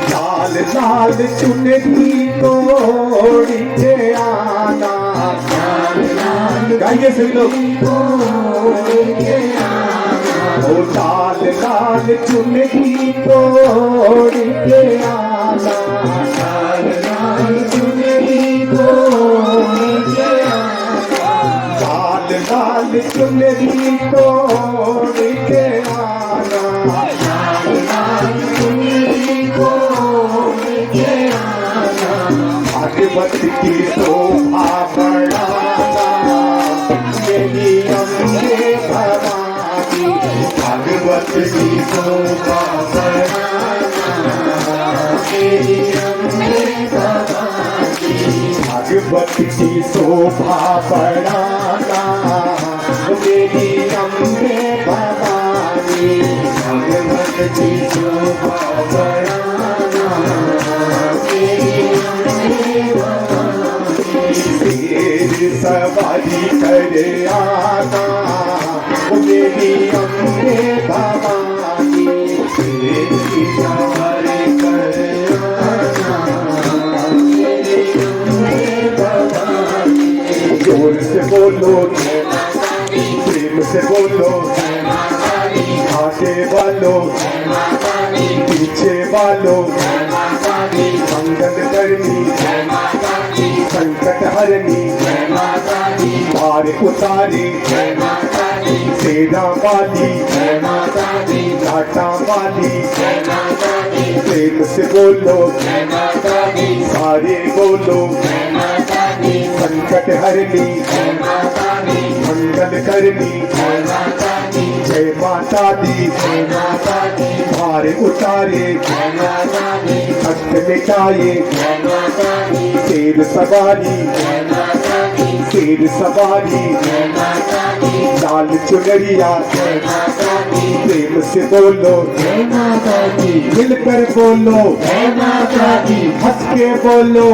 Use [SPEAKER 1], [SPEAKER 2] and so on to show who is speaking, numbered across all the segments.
[SPEAKER 1] लाल लाल चुनरी तोड़ी के आना, गाइए सभी लोग। ओ लाल लाल चुनरी तोड़ी के आना, लाल लाल चुनरी तोड़ी के आना, लाल लाल चुनरी तोड़ी के आना, लाल लाल चुनरी तोड़ी के आना, भागवत की शोभा बढ़ाना मेरी अम्बे भवानी, भागवत की शोभा बढ़ाना मेरी अम्बे भवानी, भागवत की शोभा बढ़ाना मेरी अम्बे भवानी, भागवत की शोभा बढ़ाना मेरी अम्बे भवानी। शेर सवारी करे आना मेरी अम्बे भवानी, शेर की सवारी करे आना मेरी अम्बे भवानी। जोर से बोलो प्रेम से बोलो, आगे वालों पीछे वालों, मंगल करनी संकट हरनी, भार उतारी सेना वाली, घाटा वाली, प्रेम से बोलो सारे बोलो, संकट हरनी मंगल करनी, जय माता दी, भार उतारे कष्ट मिटाए, शेर सवारी शेर सवारी, लाल चुनरिया प्रेम से बोलो मिलकर बोलो, हंस के बोलो,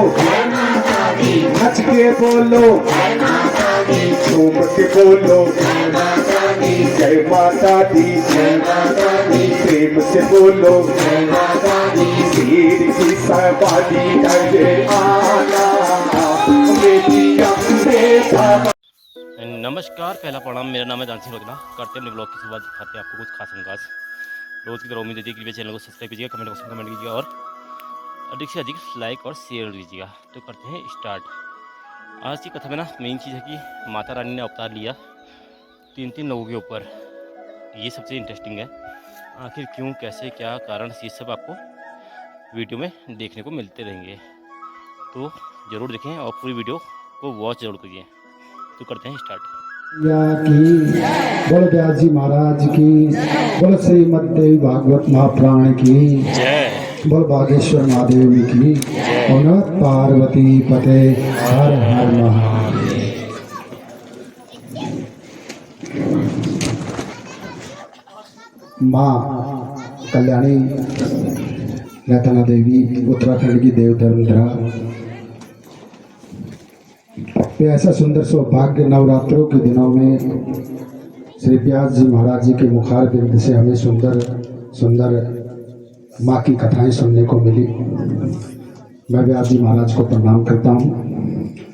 [SPEAKER 1] हंस के बोलो, झूम के बोलो, जय माता दी, प्रेम से बोलो, शेर की सवारी करे आना मेरी अम्बे भवानी।
[SPEAKER 2] नमस्कार, पहला प्रणाम। मेरा नाम है जानसी वगना। करते हैं अपने ब्लॉग की शुरुआत, दिखाते हैं आपको कुछ खास अंदाज। रोज़ की तरह उम्मीद है कि चैनल को सब्सक्राइब कीजिएगा, कमेंट बॉक्स में कमेंट कीजिएगा और अधिक से अधिक लाइक और शेयर कीजिएगा। तो करते हैं स्टार्ट। आज की कथा में ना मेन चीज़ है कि माता रानी ने अवतार लिया 3 लोगों के ऊपर। ये सबसे इंटरेस्टिंग है। आखिर क्यों, कैसे, क्या कारण, ये सब आपको वीडियो में देखने को मिलते रहेंगे। तो ज़रूर देखें और पूरी वीडियो को वॉच जरूर कीजिए। तो करते हैं स्टार्ट।
[SPEAKER 3] बोलो व्यास जी महाराज की, बोलो श्रीमद् देवी भागवत महापुराण की
[SPEAKER 2] जय,
[SPEAKER 3] बोल बागेश्वर महादेव की, और पार्वती पते हर हर महादेव। माँ कल्याणी नैतना देवी उत्तराखंड की देव धर्मधरा, ऐसा सुंदर सौभाग्य नवरात्रों के दिनों में श्री व्यास जी महाराज जी के मुखार बिंद से हमें सुंदर सुंदर माँ की कथाएं सुनने को मिली। मैं व्यास जी महाराज को प्रणाम करता हूँ,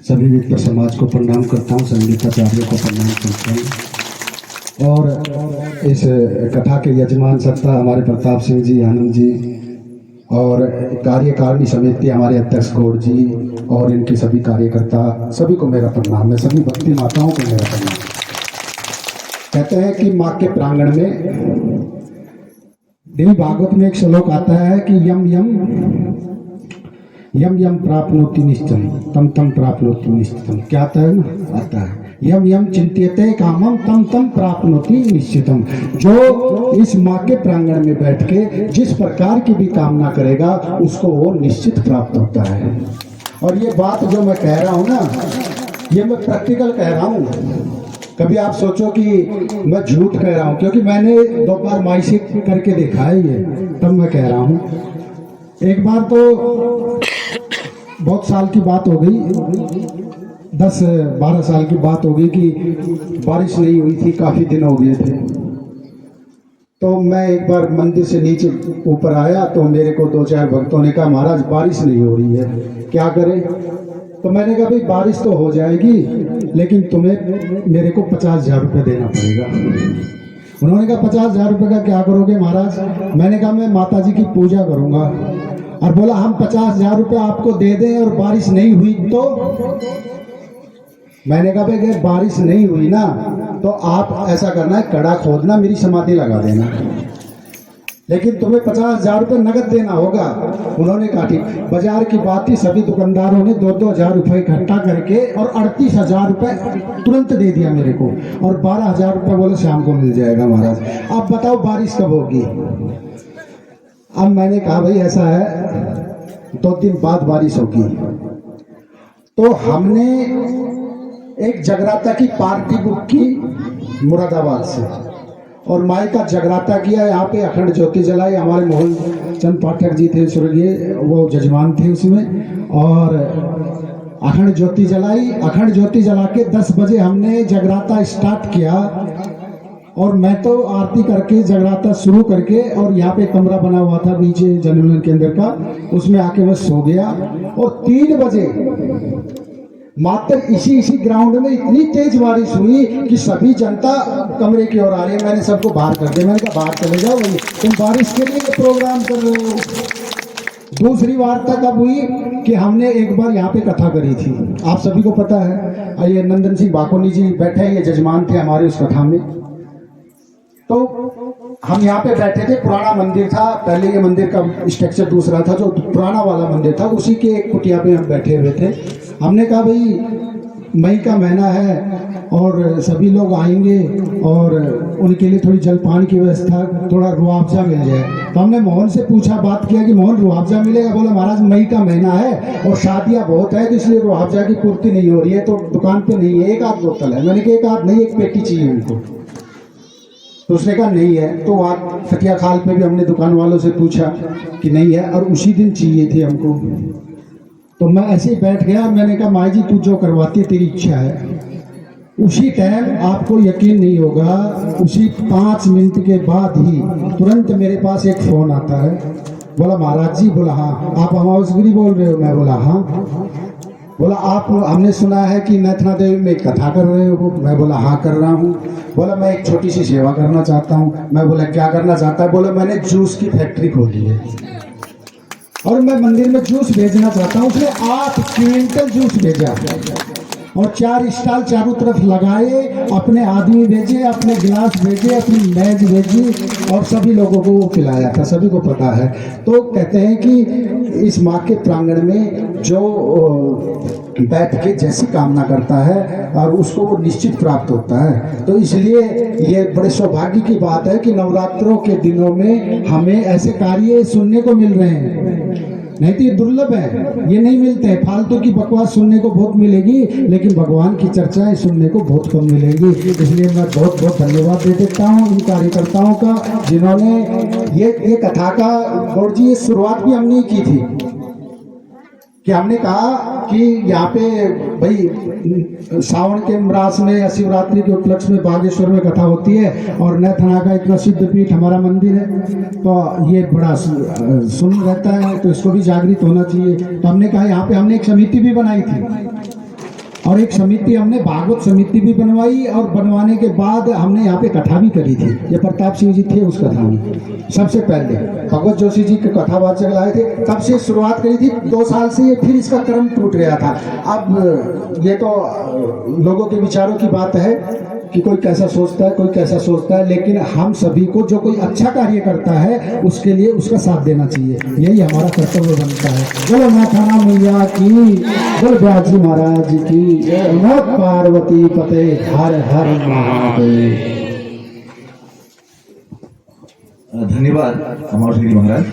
[SPEAKER 3] सभी मित्र समाज को प्रणाम करता हूँ, संगीताचार्य को प्रणाम करता हूँ। और इस कथा के यजमान सत्ता हमारे प्रताप सिंह जी, आनंद जी, और कार्यकारिणी समिति हमारे अध्यक्ष गौड़ जी और इनके सभी कार्यकर्ता, सभी को मेरा प्रणाम है। सभी भक्ति माताओं को मेरा प्रणाम। कहते हैं कि माँ के प्रांगण में देवी भागवत में एक श्लोक आता है कि यम यम यम यम प्राप्नोति निश्चम तम तम प्राप्नोति निश्चितम। क्या आता है ना, आता है यम यम चिंत्यते कामम तम तम प्राप्नोति निश्चितम। जो इस माँ के प्रांगण में बैठ के जिस प्रकार की भी कामना करेगा उसको वो निश्चित प्राप्त होता है। और ये बात जो मैं कह रहा हूँ ना, ये मैं प्रैक्टिकल कह रहा हूँ। कभी आप सोचो कि मैं झूठ कह रहा हूँ, क्योंकि मैंने 2 बार माई से करके देखा है ये, तब मैं कह रहा हूँ। एक बार तो बहुत साल की बात हो गई, 10-12 साल की बात हो गई कि बारिश नहीं हुई थी, काफी दिन हो गए थे। तो मैं एक बार मंदिर से नीचे ऊपर आया तो मेरे को 2-4 भक्तों ने कहा महाराज बारिश नहीं हो रही है, क्या करें? तो मैंने कहा भाई बारिश तो हो जाएगी लेकिन तुम्हें मेरे को 50,000 रुपये देना पड़ेगा। उन्होंने कहा 50,000 रुपये का क्या करोगे महाराज? मैंने कहा मैं माता जी की पूजा करूंगा। और बोला हम 50,000 रुपये आपको दे दें और बारिश नहीं हुई तो? मैंने कहा भाई अगर बारिश नहीं हुई ना तो आप ऐसा करना है, कड़ा खोदना, मेरी समाधि लगा देना, लेकिन तुम्हें 50,000 रुपये नगद देना होगा। उन्होंने कहा ठीक। बाजार की बात थी, सभी दुकानदारों ने 2-2 हज़ार रुपये इकट्ठा करके और 38,000 रुपये तुरंत दे दिया मेरे को, और 12,000 रुपये बोले शाम को मिल जाएगा महाराज। अब बताओ बारिश कब होगी? अब मैंने कहा भाई ऐसा है 2 दिन बाद बारिश होगी। तो हमने एक जगराता की पार्टी बुक की मुरादाबाद से, और माई का जगराता किया। यहाँ पे अखंड ज्योति जलाई, हमारे मोहन चंद पाठक जी थे स्वर्गीय, वो जजमान थे उसमें, और अखंड ज्योति जलाई। अखंड ज्योति जला के 10 बजे हमने जगराता स्टार्ट किया, और मैं तो आरती करके जगराता शुरू करके, और यहाँ पे कमरा बना हुआ था बीच जनमिलन केंद्र का, उसमें आके मैं सो गया। और 3 बजे मात्र इसी ग्राउंड में इतनी तेज बारिश हुई कि सभी जनता कमरे की ओर आ रही है। मैंने सबको बाहर कर दिया, मैंने कहा बाहर चले जाओ भाई, तुम बारिश के लिए प्रोग्राम कर रहे हो। दूसरी वार्ता कब हुई कि हमने एक बार यहाँ पे कथा करी थी, आप सभी को पता है, ये नंदन सिंह बाकोनी जी बैठे हैं, ये जजमान थे हमारे उस कथा में। तो हम यहाँ पे बैठे थे, पुराना मंदिर था, पहले ये मंदिर का स्ट्रक्चर दूसरा था, जो पुराना वाला मंदिर था उसी के एक कुटिया पे हम बैठे हुए थे। हमने कहा भाई मई का महीना है और सभी लोग आएंगे और उनके लिए थोड़ी जलपान की व्यवस्था, थोड़ा रुआवजा मिल जाए। तो हमने मोहन से पूछा, बात किया कि मोहन रुआवजा मिलेगा? बोला महाराज मई का महीना है और शादियां बहुत है तो इसलिए रुआवजा की पूर्ति नहीं हो रही है, तो दुकान पे नहीं है, 1 आध बोतल है। मैंने कहा 1 आध नहीं, 1 पेटी चाहिए उनको। तो उसने कहा नहीं है। तो वहाँ खटिया खाल पे भी हमने दुकान वालों से पूछा कि नहीं है, और उसी दिन चाहिए थे हमको। तो मैं ऐसे ही बैठ गया, मैंने कहा माई जी तू जो करवाती तेरी इच्छा है। उसी टाइम आपको यकीन नहीं होगा, उसी 5 मिनट के बाद ही तुरंत मेरे पास एक फ़ोन आता है। बोला महाराज जी, बोला हाँ। आप अमावसगिरी बोल रहे हो? मैं बोला हाँ। बोला आप, हमने सुना है कि नैथना देवी में कथा कर रहे हो? मैं बोला हाँ कर रहा हूँ। बोला मैं एक छोटी सी सेवा करना चाहता हूँ। मैं बोला क्या करना चाहता है? बोला मैंने जूस की फैक्ट्री खोली है और मैं मंदिर में जूस भेजना चाहता हूँ। उसने 8 क्विंटल जूस भेजा और 4 स्टॉल चारों तरफ लगाए, अपने आदमी भेजे, अपने गिलास भेजे, अपनी मेज भेजी और सभी लोगों को वो पिलाया था, सभी को पता है। तो कहते हैं कि इस माँ के प्रांगण में जो बैठ के जैसी कामना करता है और उसको वो निश्चित प्राप्त होता है। तो इसलिए ये बड़े सौभाग्य की बात है कि नवरात्रों के दिनों में हमें ऐसे कार्य सुनने को मिल रहे हैं, नहीं तो ये दुर्लभ है, ये नहीं मिलते हैं। फालतू की बकवास सुनने को बहुत मिलेगी, लेकिन भगवान की चर्चाएं सुनने को बहुत कम मिलेंगी। इसलिए मैं बहुत बहुत धन्यवाद दे देता हूँ इन कार्यकर्ताओं का, जिन्होंने ये कथा का, गौड़ जी, ये शुरुआत भी हमने की थी कि हमने कहा कि यहाँ पे भाई सावन के मास में शिवरात्रि के उपलक्ष्य में बागेश्वर में कथा होती है और नैथना का इतना सिद्ध पीठ हमारा मंदिर है, तो ये बड़ा सुन रहता है, तो इसको भी जागृत होना चाहिए। तो हमने कहा यहाँ पे हमने एक समिति भी बनाई थी और एक समिति हमने भागवत समिति भी बनवाई, और बनवाने के बाद हमने यहाँ पे कथा भी करी थी। ये प्रताप सिंह जी थे उस कथा में, सबसे पहले भगवत जोशी जी के कथावाचक लाए थे, तब से शुरुआत करी थी। 2 साल से ये फिर इसका क्रम टूट गया था। अब ये तो लोगों के विचारों की बात है कि कोई कैसा सोचता है, कोई कैसा सोचता है, लेकिन हम सभी को जो कोई अच्छा कार्य करता है उसके लिए उसका साथ देना चाहिए, यही हमारा कर्तव्य बनता है। बोलो नाथाना मैया की, बोल ब्याज जी महाराज की, नमो पार्वती पते, हर हर महादेव।
[SPEAKER 4] धन्यवाद अमावसगिरी महाराज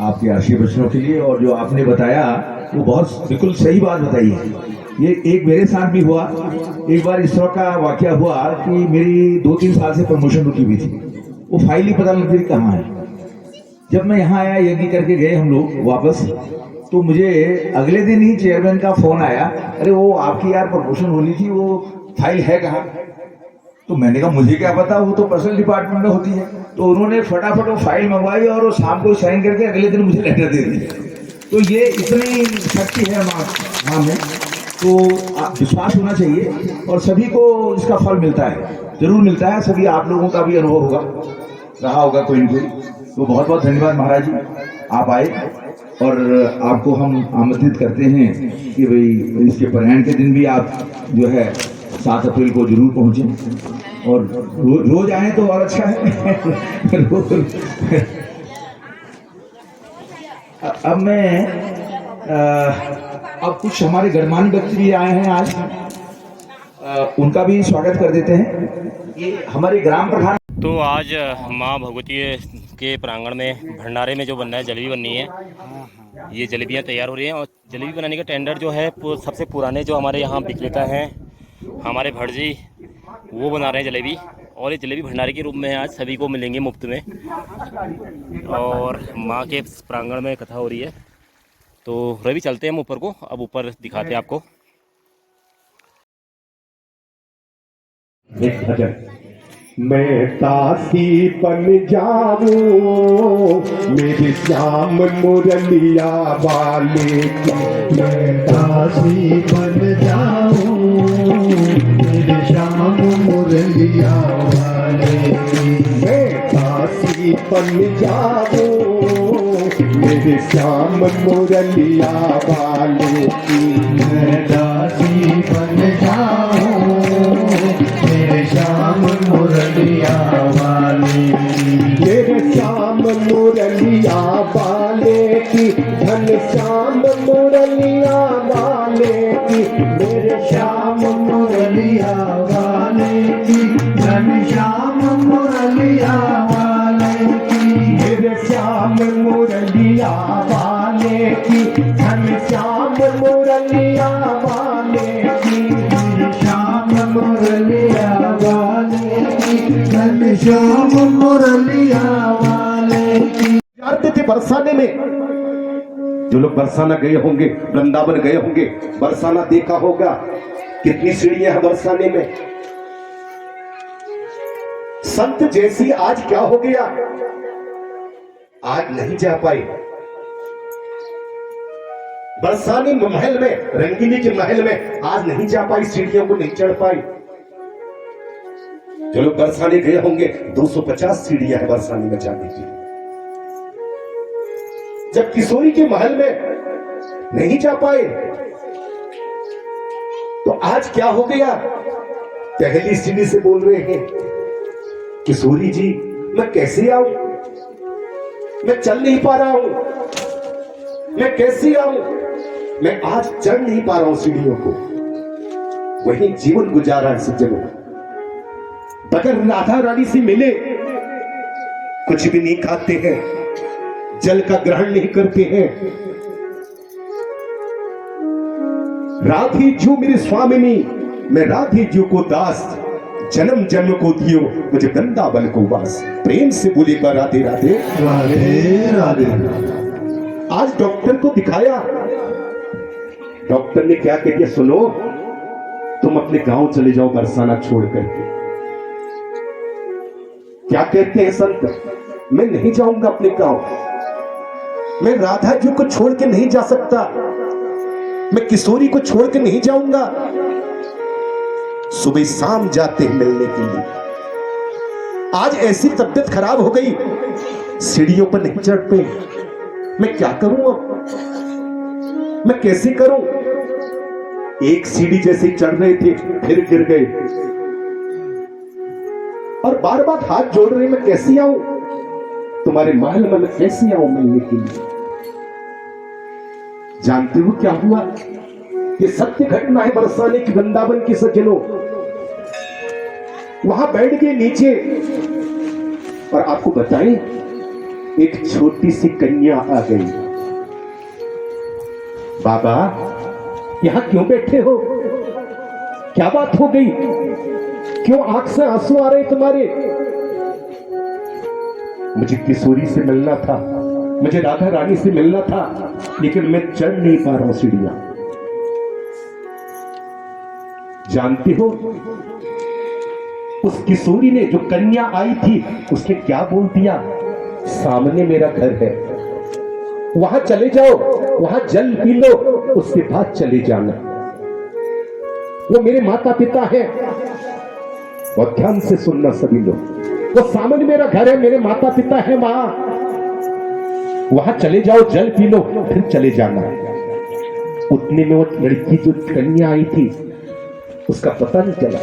[SPEAKER 4] आपके आशीर्वचनों के लिए, और जो आपने बताया वो बहुत बिल्कुल सही बात बताई है। ये एक मेरे साथ भी हुआ। एक बार इस तरह का वाकया हुआ कि मेरी 2-3 साल से प्रमोशन रुकी हुई थी, वो फाइल ही पता लग गई कहाँ है। जब मैं यहाँ आया, यज्ञ करके गए हम लोग वापस, तो मुझे अगले दिन ही चेयरमैन का फोन आया, अरे वो आपकी यार प्रमोशन होनी थी, वो फाइल है कहाँ? तो मैंने कहा मुझे क्या पता, वो तो पर्सनल डिपार्टमेंट में होती है। तो उन्होंने फटाफट वो फाइल मंगवाई और वो शाम को साइन करके अगले दिन मुझे लेटर दे दी। तो ये इतनी शक्ति है माँ में, तो विश्वास होना चाहिए और सभी को इसका फल मिलता है, जरूर मिलता है। सभी आप लोगों का भी अनुभव होगा, रहा होगा कोई न कोई। तो बहुत बहुत धन्यवाद महाराज जी, आप आए और आपको हम आमंत्रित करते हैं कि भाई इसके पारायण के दिन भी आप जो है 7 अप्रैल को जरूर पहुंचे और रोज आए तो और अच्छा है। अब मैं अब कुछ हमारे गणमान्य व्यक्ति भी आए हैं आज, उनका भी स्वागत कर देते हैं। ये हमारे ग्राम प्रधान।
[SPEAKER 2] तो आज माँ भगवती के प्रांगण में भंडारे में जो बनना है, जलेबी बननी है। ये जलेबियाँ तैयार हो रही हैं और जलेबी बनाने का टेंडर जो है सबसे पुराने जो हमारे यहाँ विक्रेता हैं, हमारे भटजी, वो बना रहे हैं जलेबी। और ये जलेबी भंडारे के रूप में आज सभी को मिलेंगे मुफ्त में। और माँ के प्रांगण में कथा हो रही है। तो रवि चलते हैं हम ऊपर को, अब ऊपर दिखाते हैं आपको।
[SPEAKER 1] एक भजन। मैं दासी बन जाऊं मेरे श्याम मुरलिया वाले की, मैं दासी बन जाऊं मेरे श्याम मुरलिया वाले की, मैं दासी बन जाऊं मेरे श्याम मुरलिया वाले की, मैं दासी बन जाऊं मेरे श्याम मुरलिया वाले की, मेरे श्याम मुरलिया वाले की, धन श्याम मुरलिया वाले की, मेरे श्याम मुरलिया वाले की, धन श्याम मुरलिया वाले की, मेरे श्याम मुरलिया वाले की, धन श्याम मुरलिया वाले की, मेरे श्याम मुरलिया वाले की, धन श्याम मुरलिया वाले की। जानते थे बरसाने में, जो लोग बरसाना गए होंगे, वृंदावन गए होंगे, बरसाना देखा होगा, कितनी सीढ़ियां हैं बरसाने में। संत जैसी आज क्या हो गया, आज नहीं जा पाए बरसाने महल में, रंगीली के महल में आज नहीं जा पाई, सीढ़ियों को नहीं चढ़ पाई। जो लोग बरसाने गए होंगे 250 सीढ़ियां हैं बरसाने में जाने की। जब किशोरी के महल में नहीं जा पाए तो आज क्या हो गया, पहली सीढ़ी से बोल रहे हैं किशोरी जी मैं कैसे आऊं, मैं चल नहीं पा रहा हूं, मैं कैसे आऊं, मैं आज चढ़ नहीं पा रहा हूं सीढ़ियों को। वही जीवन गुजारा है सज्जनों। बगैर राधा रानी से मिले कुछ भी नहीं खाते हैं, जल का ग्रहण नहीं करते हैं। राधी जू मेरी स्वामिनी, मैं राधी जू को दास, जन्म जन्म को दियो मुझे वृंदावन को वास। प्रेम से बोलेगा राधे राधे राधे राधे। आज डॉक्टर को दिखाया, डॉक्टर ने क्या कह दिया, सुनो तुम अपने गांव चले जाओ बरसाना छोड़ करके। क्या कहते हैं संत, मैं नहीं जाऊंगा अपने गांव, मैं राधा जी को छोड़ के नहीं जा सकता, मैं किशोरी को छोड़ के नहीं जाऊंगा। सुबह शाम जाते हैं मिलने के लिए। आज ऐसी तबीयत खराब हो गई, सीढ़ियों पर नहीं चढ़ पे, मैं क्या करूं अब, मैं कैसे करूं। एक सीढ़ी जैसे चढ़ रहे थे फिर गिर गए और बार बार हाथ जोड़ रहे, मैं कैसे आऊं तुम्हारे महल में, मैं कैसे आऊं मिलने के लिए। जानते हो क्या हुआ, ये सत्य घटना है बरसाने की, वृंदावन की सज्जनों। वहां बैठ गए नीचे और आपको बताएं एक छोटी सी कन्या आ गई। बाबा यहां क्यों बैठे हो, क्या बात हो गई, क्यों आंख से आंसू आ रहे तुम्हारे। मुझे किशोरी से मिलना था, मुझे राधा रानी से मिलना था, लेकिन मैं चढ़ नहीं पा रहा हूं सीढ़ियां। जानती हो उस किशोरी ने, जो कन्या आई थी, उसने क्या बोल दिया? सामने मेरा घर है, वहां चले जाओ, वहां जल पी लो, उसके बाद चले जाना। वो मेरे माता पिता हैं, और ध्यान से सुनना सभी लोग, वो सामने मेरा घर है, मेरे माता पिता हैं वहां, वहां चले जाओ, जल पी लो, फिर चले जाना। उतने में वो लड़की, जो कन्या आई थी, उसका पता नहीं चला।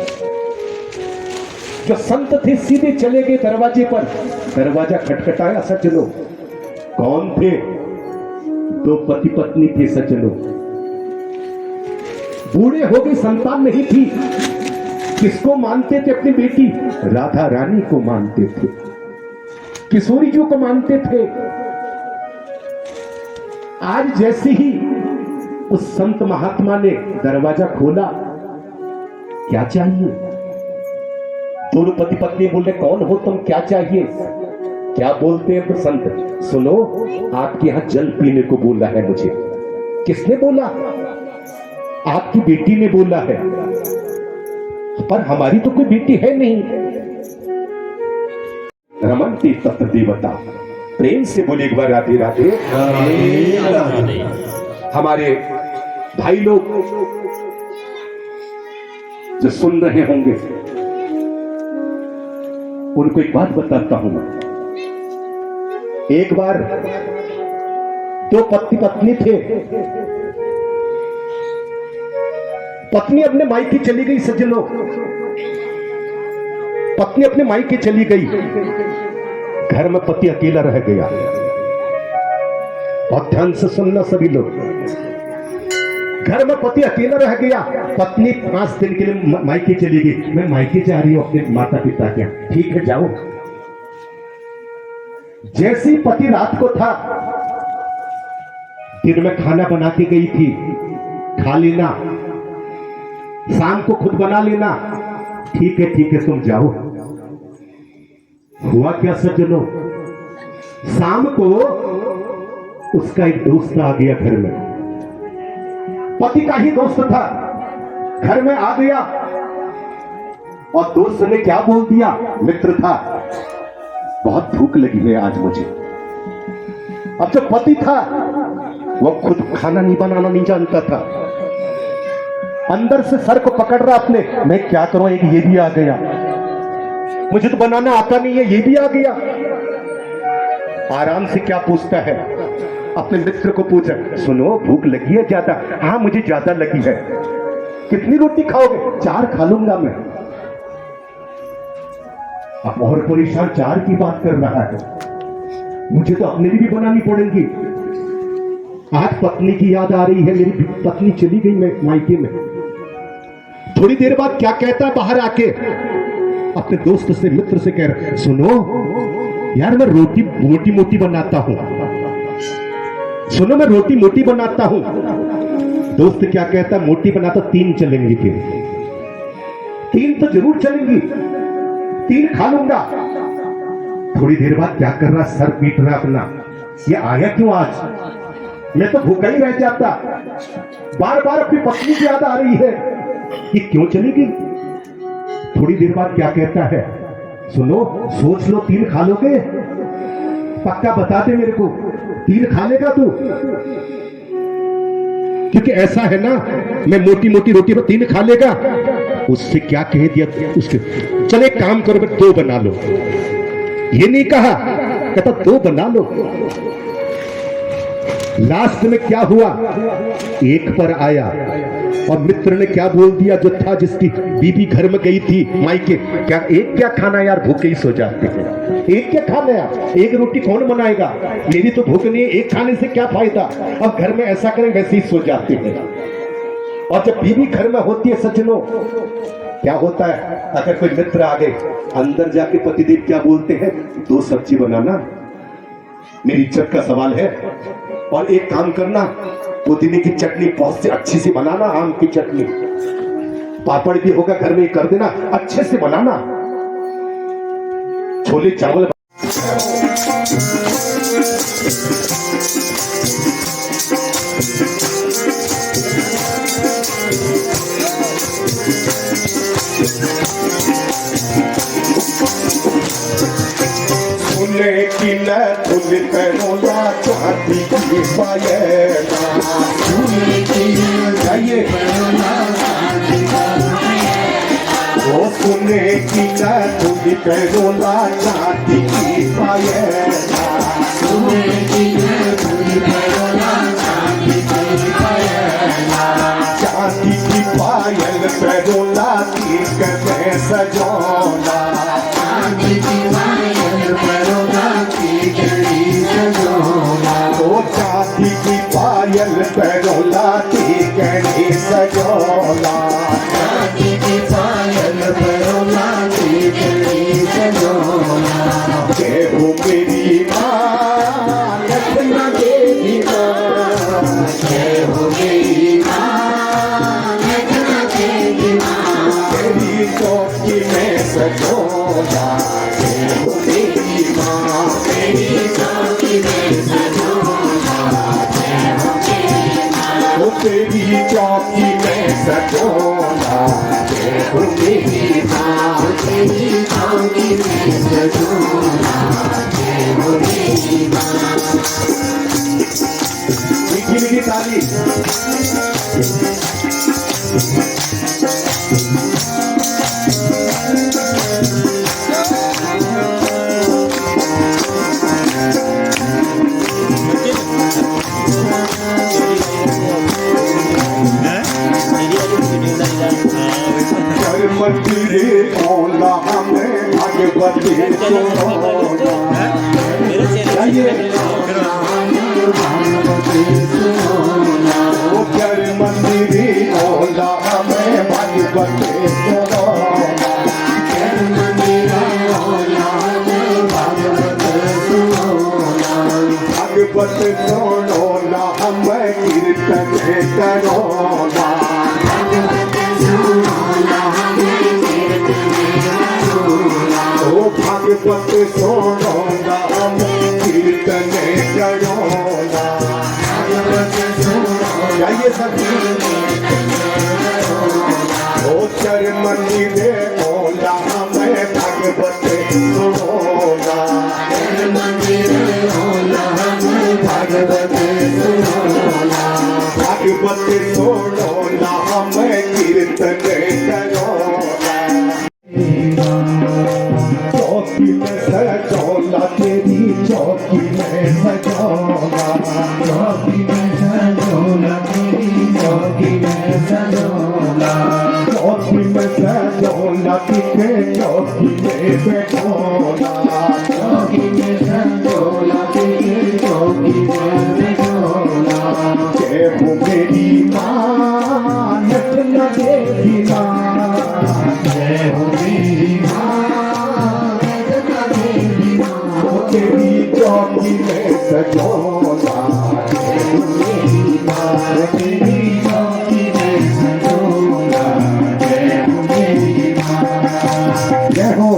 [SPEAKER 1] जो संत थे सीधे चले गए दरवाजे पर, दरवाजा खटखटाया। सज्जनों, कौन थे? दो पति पत्नी थे सज्जनों, बूढ़े हो गए, संतान नहीं थी। किसको मानते थे? अपनी बेटी राधा रानी को मानते थे, किशोरी जी को मानते थे। आज जैसे ही उस संत महात्मा ने दरवाजा खोला, क्या चाहिए? दोनों पति पत्नी बोले, कौन हो तुम, क्या चाहिए? क्या बोलते हैं तो संत, सुनो, आपके यहां जल पीने को बोला है मुझे। किसने बोला? आपकी बेटी ने बोला है, पर हमारी तो कोई बेटी है नहीं। रमन्ति तत्र देवता, प्रेम से बोले एक बार राधे राधे। हमारे भाई लोग जो सुन रहे होंगे, उनको एक बात बताता हूं मैं। एक बार दो पति पत्नी थे, पत्नी अपने मायके चली गई। सज्जनों, पत्नी अपने मायके चली गई, घर में पति अकेला रह गया। बहुत ध्यान से सुनना सभी लोग, घर में पति अकेला रह गया। पत्नी 5 दिन के लिए मायके चली गई। मैं मायके जा रही हूं अपने माता पिता के। ठीक है, जाओ। जैसी पति रात को था, दिन में खाना बना के गई थी, खा लेना, शाम को खुद बना लेना। ठीक है तुम जाओ। हुआ क्या सज्जनों, शाम को उसका एक दोस्त आ गया घर में, पति का ही दोस्त था, घर में आ गया। और दोस्त ने क्या बोल दिया? मित्र था, बहुत भूख लगी है आज मुझे। अब जो पति था, वो खुद खाना नहीं बनाना नहीं जानता था, अंदर से सर को पकड़ रहा अपने, मैं क्या करूं, एक ये भी आ गया, मुझे तो बनाना आता नहीं है, ये भी आ गया। आराम से क्या पूछता है? अपने मित्र को पूछा, सुनो भूख लगी है ज्यादा? हाँ मुझे ज्यादा लगी है। कितनी रोटी खाओगे? 4 खा लूंगा मैं। अब और परेशान 4 की बात कर रहा है, मुझे तो अपने लिए भी बनानी पड़ेगी। आज पत्नी की याद आ रही है, मेरी पत्नी चली गई मैं मायके में। थोड़ी देर बाद क्या कहता है बाहर आके, अपने दोस्त से, मित्र से कह रहा, सुनो यार मैं रोटी मोटी मोटी बनाता हूं, सुनो मैं रोटी मोटी बनाता हूं। दोस्त क्या कहता, मोटी बनाता 3 चलेंगी, फिर 3 तो जरूर चलेंगी, 3 खा लूंगा। थोड़ी देर बाद क्या कर रहा, सर पीट रहा अपना, ये आया क्यों आज, मैं तो भूखा ही रह जाता। बार बार अपनी पत्नी की याद आ रही है, ये क्यों चली गई। थोड़ी देर बाद क्या कहता है, सुनो सोच लो 3 खा लोगे, पक्का बता दे मेरे को, 3 खा लेगा तू? क्योंकि ऐसा है ना, मैं मोटी मोटी रोटी पर 3 खा लेगा। उससे क्या कह दिया उसके, चले एक काम करो 2 बना लो। ये नहीं कहा, कहता 2 बना लो। लास्ट में क्या हुआ, 1 पर आया और मित्र ने क्या बोल दिया, जो था जिसकी बीबी घर में गई थी मायके, क्या 1 क्या खाना यार, भूखे ही सो जाते हैं, 1 क्या खाना यार, 1 रोटी कौन बनाएगा, मेरी तो भूख नहीं है, 1 खाने से क्या फायदा। अब घर में ऐसा करें वैसे ही सो जाते हैं। और जब बीबी घर में होती है सज्जनों, क्या होता है, अगर कोई मित्र आ गए, अंदर जाके पतिदेव क्या बोलते हैं, 2 सब्जी बनाना, मेरी इज्जत का सवाल है, और एक काम करना, पुदीने की चटनी बहुत से अच्छी से बनाना, आम की चटनी, पापड़ भी होगा घर में, कर देना, अच्छे से बनाना, छोले चावल। की न धुन करोला चांदी की पायला जाइए वो सुने की न धुन करोला चांदी की पायला चांदी की पायल करोला की कने सजोला ओ चांदी की पायल करोला की कने सजोला जय हो मेरी माँ लखना देवी माँ जय हो मेरी तेरी चौकी में सजोला जय हो मेरी माँ तेरी चौकी में सजोला वो तेरी चौकी में सजोला जय हो मेरी माँ तेरी चौकी में सजोला जय हो मेरी माँ मीठी मीठी ताली मंदिरे मौला हमें भगवती वो कर मंदिरे मौला हमें भगवती भगवत सोनो ना हमें कीर्तन करो भगवत सोनो नाम कीर्तन करोना जाइए सब ओ चरमनी दे ओला हमें भगवत सोना भगवत सोनो नाम कीर्तन करोना चौकी में सजोला तेरी चौकी में सजोला चौकी में सजोला तेरी चौकी में सजोला चौकी में सजोला तुझे चौकी में बैठोला चौकी में सजोला तुझे चौकी में बैठोला जय हो मेरी माँ नटना देवी माँ जय हो मेरी माँ तेरी चौकी में सजोला मेरी माँ तेरी चौकी में सजोला जय हो मेरी माँ जय हो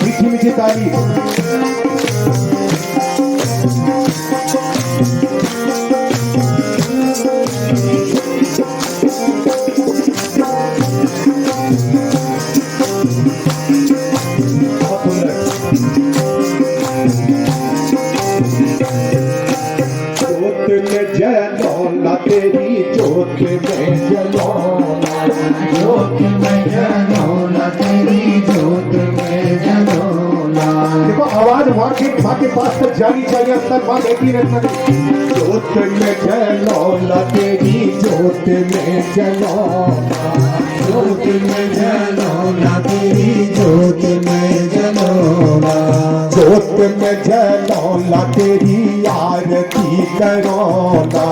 [SPEAKER 1] मीठी मीठी ताली जलोला तेरी जोत में जलोला जोत में जलोला तेरी जोत में जलोला देखो आवाज वहाँ के पास तक जानी चाहिए अंदर वहाँ बैठी रहना जोत में जलोला तेरी जोत में जलोला जोत में जलोला तेरी जोत में जलोला जोत में जलोला तेरी आरती करोला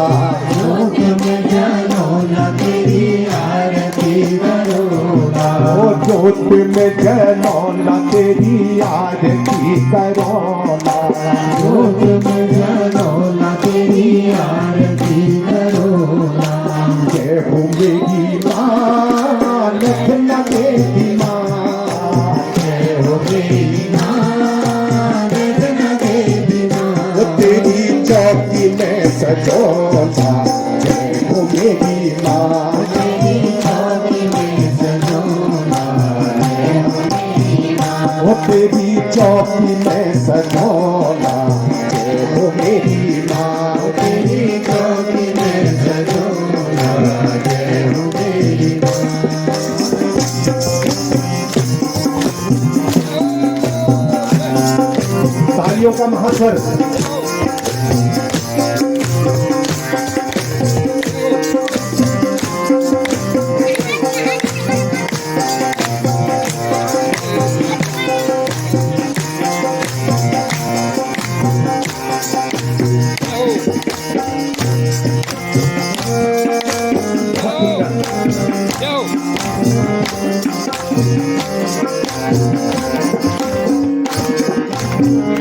[SPEAKER 1] जोत में जलोला तेरी आरती करोला ओ जोत में जलोला तेरी आरती करोला जोत में जलोला तेरी आरती करोला जय हो मेरी माँ लखना देवी माँ जय हो मेरी माँ लखना देवी माँ तेरी चौकी में सजोला जय हो मेरी माँ तेरी चौकी में सजोला जय हो मेरी माँ तेरी चौकी में सजोला सजोना, जय हो मेरी माँ तेरी ज्योति में सजोना, जय हो मेरी माँ। तालियों का महास्वर।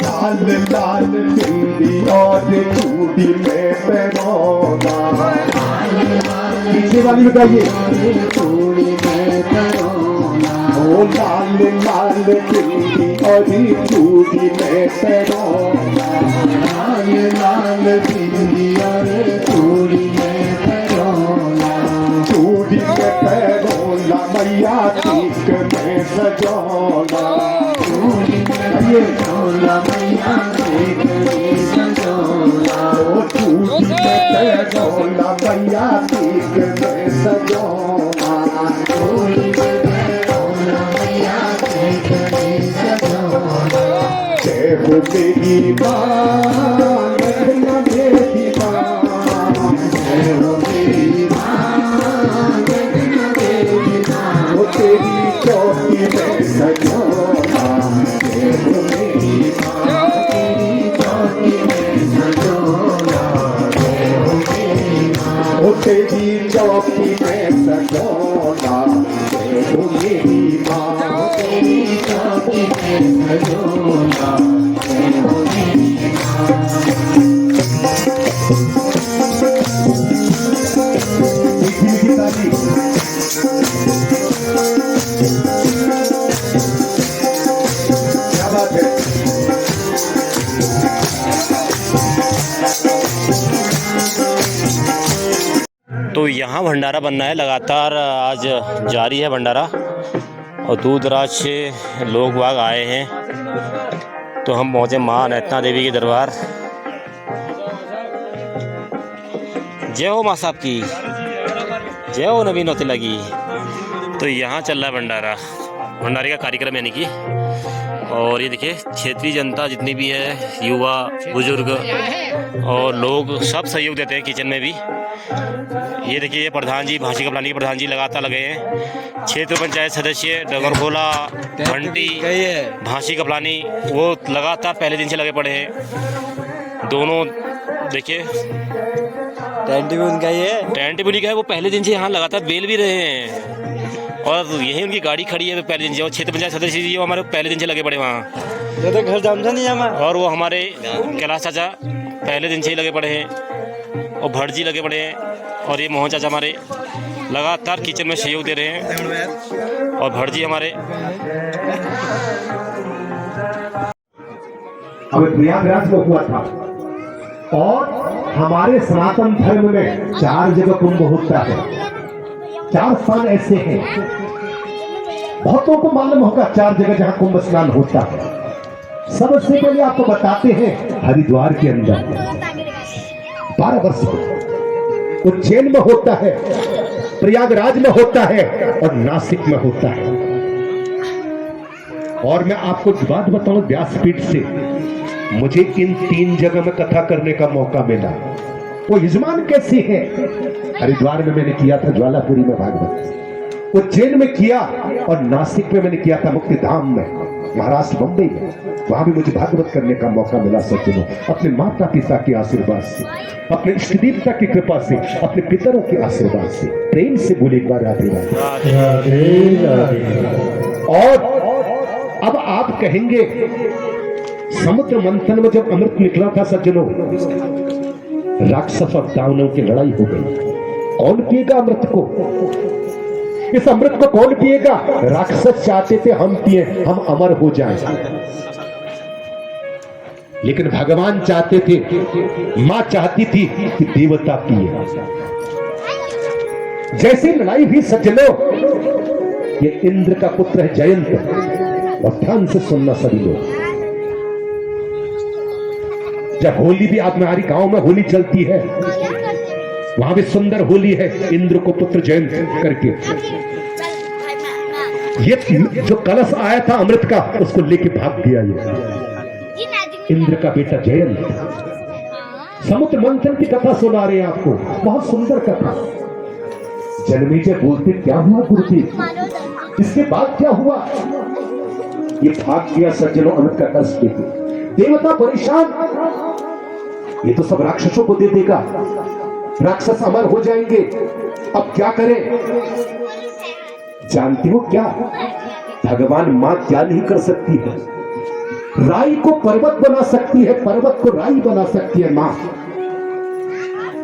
[SPEAKER 1] लाल लाल बिंदी और चूड़ी में पैरोना, पीछे वाली बताइए, चूड़ी में पैरोना, ओ लाल लाल बिंदी और चूड़ी में पैरोना, लाल लाल बिंदी और चूड़ी में पैरोना, चूड़ी में पैरोना मैया तीक में सजोना, ये झोला मैया तीक में सजोना, ओ चूड़ी में झोला मैया तीक में सजोना, चूड़ी में झोला मैया तीक में सजोना, जय हो मेरी माँ रखना मेरी माँ, जय हो मेरी माँ रखना मेरी माँ, वो तेरी चौकी में सजोना, जय हो मेरी माँ तेरी चौकी में सजोना, जय हो मेरी माँ, वो तेरी चौकी में सजोना, जय हो मेरी माँ तेरी चौकी में सजोना, जय हो मेरी माँ। मीठी मीठी ताली। क्या बात है।
[SPEAKER 2] तो यहाँ भंडारा बनना है लगातार, आज जारी है भंडारा और दूर दराज से लोग बाग आए हैं। तो हम पहुँचे माँ नैतना देवी के दरबार। जय हो माँ साहब की, जय हो नवीन होते लगी। तो यहाँ चल रहा है भंडारा, भंडारे का कार्यक्रम यानी कि। और ये देखिए क्षेत्रीय जनता जितनी भी है, युवा बुजुर्ग और लोग सब सहयोग देते हैं किचन में भी। ये देखिए ये प्रधान जी, भाषी कपलानी के प्रधान जी लगातार लगे हैं। क्षेत्र पंचायत सदस्य डगरखोला, घंटी, भाषी कपलानी वो लगातार पहले दिन से लगे पड़े हैं। दोनों देखिए टेंट भी उनका ही है, टेंट भी उनका है। वो पहले दिन से यहाँ लगातार बेल भी रहे हैं और यही उनकी गाड़ी खड़ी है पहले दिन से। और क्षेत्र पंचायत सदस्य जी वो हमारे पहले दिन से लगे पड़े वहाँ।
[SPEAKER 5] ये तो घर जामता नहीं है।
[SPEAKER 2] और वो हमारे कैलाश चाचा पहले दिन से ही लगे पड़े हैं और भट्ट जी लगे पड़े हैं। और ये मोहन चाचा हमारे लगातार किचन में सहयोग दे रहे हैं। और भट्ट जी हमारे
[SPEAKER 1] अब प्रयागराज में हुआ था और हमारे सनातन धर्म में 4 जगह कुंभ होता है। 4 स्थान ऐसे हैं, बहुतों को मालूम होगा 4 जगह जहां कुंभ स्नान होता है। सबसे पहले आपको बताते हैं हरिद्वार के अंदर 12 वर्ष उज्जैन में होता है, प्रयागराज में होता है और नासिक में होता है। और मैं आपको बात बताऊं, व्यासपीठ से मुझे इन 3 जगह में कथा करने का मौका मिला। वो यजमान कैसे है? हरिद्वार में मैंने किया था, ज्वालापुरी में भागवत, उज्जैन में किया और नासिक में मैंने किया था, मुक्ति धाम में, महाराष्ट्र बम्बई में। वहां भी मुझे भागवत करने का मौका मिला। सज्जनों, अपने माता पिता के आशीर्वाद से, अपने इष्ट देवता की कृपा से, अपने पितरों के आशीर्वाद से, प्रेम से बोले एक बार राधे राधे। और अब आप कहेंगे समुद्र मंथन में जब अमृत निकला था सज्जनों, राक्षस और दानवों की लड़ाई हो गई। कौन पिएगा अमृत को? इस अमृत को कौन पिएगा? राक्षस चाहते थे हम पिए, हम अमर हो जाएं, लेकिन भगवान चाहते थे, मां चाहती थी कि देवता पिए। जैसी लड़ाई भी सज्जनों, ये इंद्र का पुत्र है जयंत, और ध्यान से सुनना सभी लोग। जब होली भी आप हमारी गांव में होली चलती है, वहां भी सुंदर होली है, इंद्र को पुत्र जयंत करके। ये जो कलश आया था अमृत का, उसको लेके भाग गया ये इंद्र का बेटा जयंत। समुद्र मंथन की कथा सुना रहे हैं आपको, बहुत सुंदर कथा। जन्मेजय बोलते क्या हुआ गुरुदेव, इसके बाद क्या हुआ? ये भाग गया सज्जनों अमृत का कलश लेके। देवता परेशान, ये तो सब राक्षसों को दे देगा, राक्षस अमर हो जाएंगे, अब क्या करें? जानती हो क्या, भगवान मां क्या नहीं कर सकती है? राई को पर्वत बना सकती है, पर्वत को राई बना सकती है मां।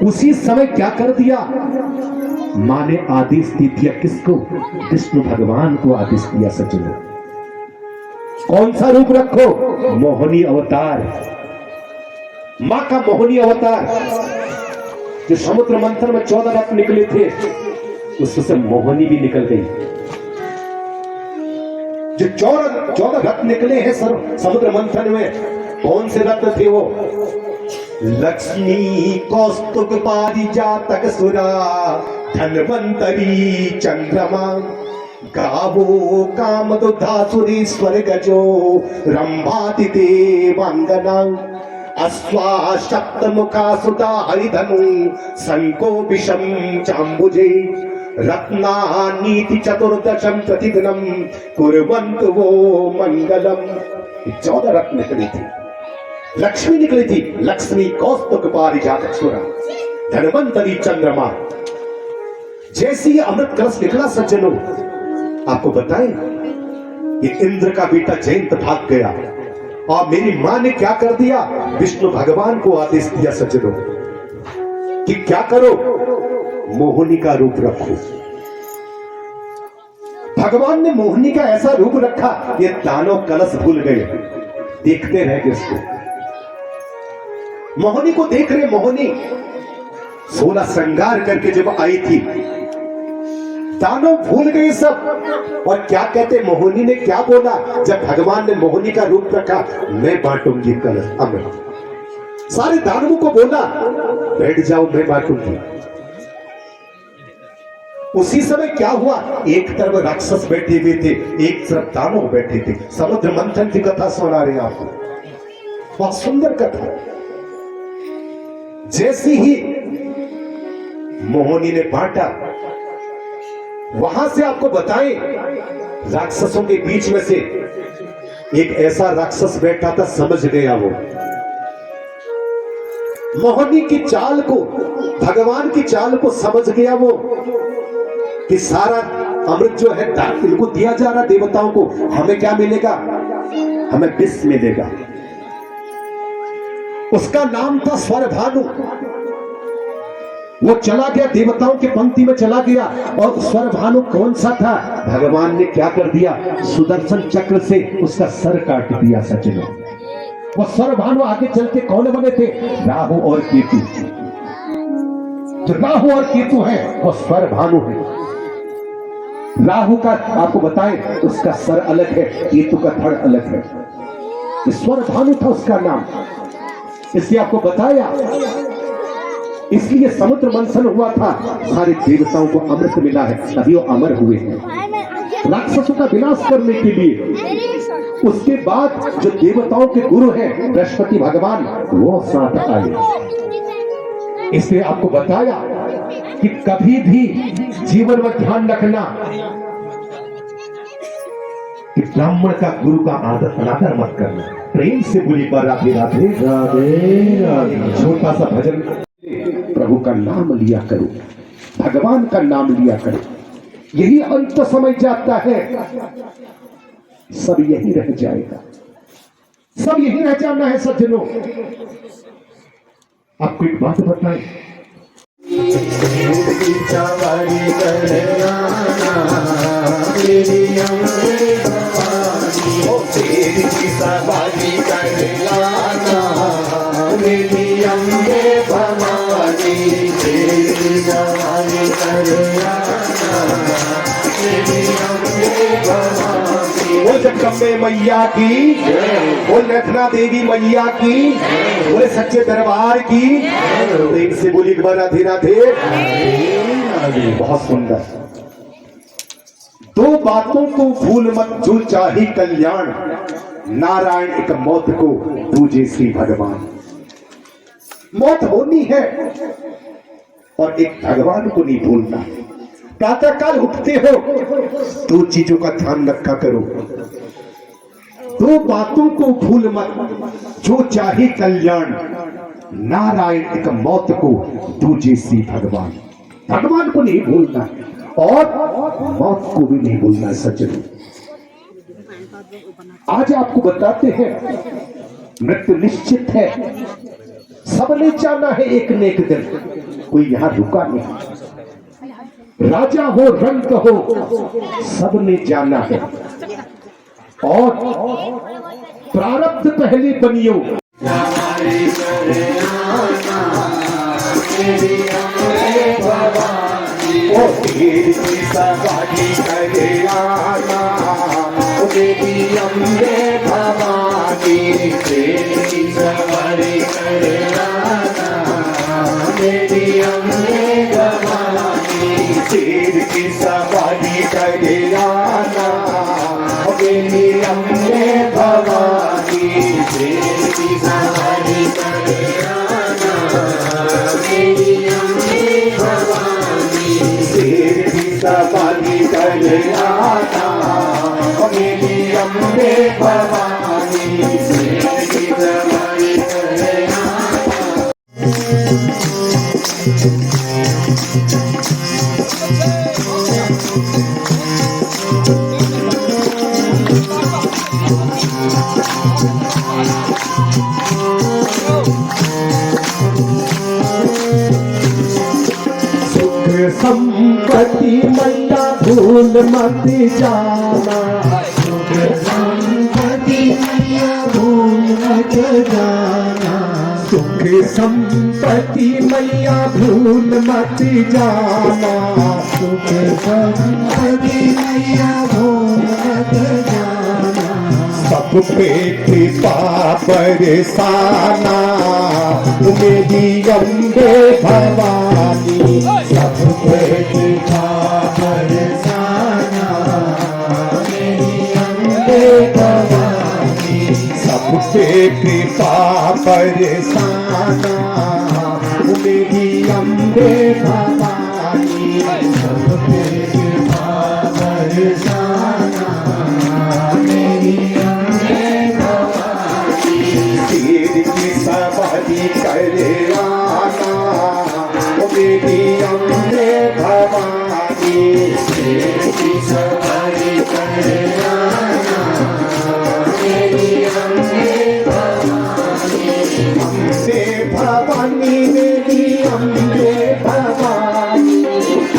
[SPEAKER 1] उसी समय क्या कर दिया मां ने? आदेश दे दिया किसको? विष्णु भगवान को आदेश दिया सज्जनों, कौन सा रूप रखो? मोहिनी अवतार, मां का मोहिनी अवतार। जो समुद्र मंथन में 14 रत्न निकले थे, उससे मोहिनी भी निकल गई। जो 14 रत्न निकले हैं समुद्र मंथन में, कौन से रत्न थे वो? लक्ष्मी कौस्तुभ पारिजातक सुरा धन्वंतरी चंद्रमा गावो कामदुधासुरीश्वर गजो रंभाति देवांगना अश्वा सप्तमुखा सुता हरिधनु संको विषम चाम्बुजे रत्ना नीति चतुर्दशम प्रतिदिनम कुर्वन्तु वो मंगलम। 14 रत्न निकली थी, लक्ष्मी निकली थी, लक्ष्मी कौस्तुभ पारिजातक सुरा धन्वंतरी चंद्रमा। जैसे ही अमृत कलश निकला सज्जनों, आपको बताएं, ये इंद्र का बेटा जयंत भाग गया और मेरी मां ने क्या कर दिया? विष्णु भगवान को आदेश दिया सज्जनों कि क्या करो? मोहिनी का रूप रखो। भगवान ने मोहिनी का ऐसा रूप रखा, ये दानव कलश भूल गए, देखते रह गए उसको। मोहिनी को देख रहे, मोहिनी 16 श्रृंगार करके जब आई थी, दानव भूल गए सब। और क्या कहते, मोहिनी ने क्या बोला जब भगवान ने मोहिनी का रूप रखा? मैं बांटूंगी कलश अमृत। सारे दानवों को बोला बैठ जाओ, मैं बांटूंगी। उसी समय क्या हुआ? एक तरफ राक्षस बैठे हुए थे, एक तरफ दानव बैठे थे। समुद्र मंथन की कथा सुना रहे हैं आपको, बहुत सुंदर कथा। जैसी ही मोहिनी ने बांटा, वहां से आपको बताएं, राक्षसों के बीच में से एक ऐसा राक्षस बैठा था, समझ गया वो मोहिनी की चाल को, भगवान की चाल को समझ गया वो कि सारा अमृत जो है इनको दिया जा रहा देवताओं को, हमें क्या मिलेगा? हमें विष मिलेगा। उसका नाम था स्वरभानु। वो चला गया, देवताओं के पंक्ति में चला गया। और स्वरभानु कौन सा था? भगवान ने क्या कर दिया? सुदर्शन चक्र से उसका सर काट दिया सज्जनों। वो स्वरभानु आगे चल के कौन बने थे? राहु और केतु। जो राहु और केतु है वो स्वरभानु है। राहु का आपको बताएं, उसका सर अलग है, केतु का धड़ अलग है। स्वरभानु था उसका नाम, इसलिए आपको बताया। इसलिए समुद्र मंथन हुआ था, सारे देवताओं को अमृत मिला है, तभी वो अमर हुए हैं राक्षसों का विनाश करने के लिए। उसके बाद जो देवताओं के गुरु हैं बृहस्पति भगवान, वो साथ आए। इसलिए आपको बताया कि कभी भी जीवन में ध्यान रखना कि ब्राह्मण का गुरु का आदर अनादर मत करना। प्रेम से बोली पर राधे राधे राधे राधे। छोटा सा भजन, प्रभु का नाम लिया करो, भगवान का नाम लिया करो। यही अंत समय जाता है, सब यही रह जाएगा, सब यही रह जाना है सज्जनों। आपको एक बात बताएं, जगदम्बे मैया की, बोल नथना देवी मैया की, बोले सच्चे दरबार की, प्रेम से बोली एक बार राधे राधे। बहुत सुंदर। दो बातों को भूल मत, जो चाहे कल्याण, नारायण एक मौत को, दूजे श्री भगवान। मौत होनी है और एक भगवान को नहीं भूलना। प्रातः काल उठते हो, दो चीजों का ध्यान रखा करो। दो बातों को भूल मत, जो चाहे कल्याण, नारायण एक मौत को, दूजे श्री भगवान। भगवान को नहीं भूलना और मौत को भी नहीं भूलना। सज्जनों, आज आपको बताते हैं मृत्यु निश्चित है, सबने जाना है एक न एक दिन, कोई यहां रुका नहीं। राजा हो रंक हो, सबने जाना है और प्रारब्ध पहले बनियो। ओ तेरी सवारी करे आना, ओ देवी अम्बे भवानी, तेरी सवारी करे आना, देवी अम्बे भवानी, तेरी सवारी करे आना, ओ देवी अम्बे भवानी, तेरी सवारी करे आना, देवी अम्बे भवानी, तेरी सवारी करे आना, मेरी अम्बे भवानी, तेरी सवारी करे आना। सुख संपत्ति मैया भूल मत जाना, सुख संपत्ति मैया भूल मत जाना, सुख संपत्ति मैया भूल मत जाना, सुख संपत्ति मैया भूल मत जाना, सब पे कृपा बरसाना, मेरी अम्बे भवानी, सब पे कृपा बरसाना, मेरी अम्बे भवानी, सब पे कृपा बरसाना, मेरी अम्बे भवानी, सब पे कृपा बरसाना, मेरी अम्बे भवानी, तेरी की सवारी करे आना, ओ मेरी अम्बे भवानी, तेरी की सवारी करे आना, मेरी अम्बे भवानी, अम्बे भवानी, मेरी अम्बे भवानी,